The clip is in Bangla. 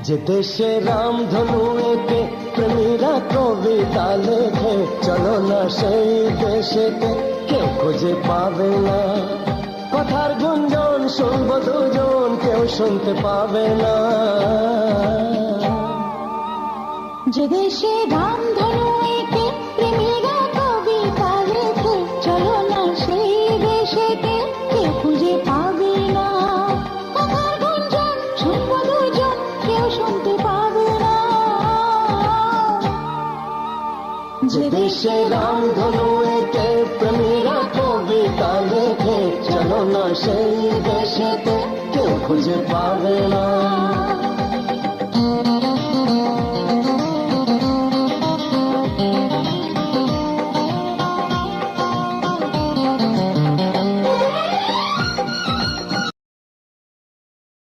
যে দেশে রামধনু এঁকে প্রেমীরা কবিতা লেখে, চলো না সেই দেশেতে, কেউ খুঁজে পাবে না। কথার গুঞ্জন শুনবো দুজন, কেউ শুনতে পাবে না। যে দেশে রামধনু এঁকে প্রেমীরা কবিতা লেখে, চলো না সেই দেশেতে, কেউ খুঁজে পাবে না। কথার গুঞ্জন শুনবো দুজন, কেউ শুনতে পাবে না। যে দেশে রামধনু এঁকে প্রেমীরা কবিতা লেখে, চলো না সেই দেশেতে, কেউ খুঁজে পাবে না।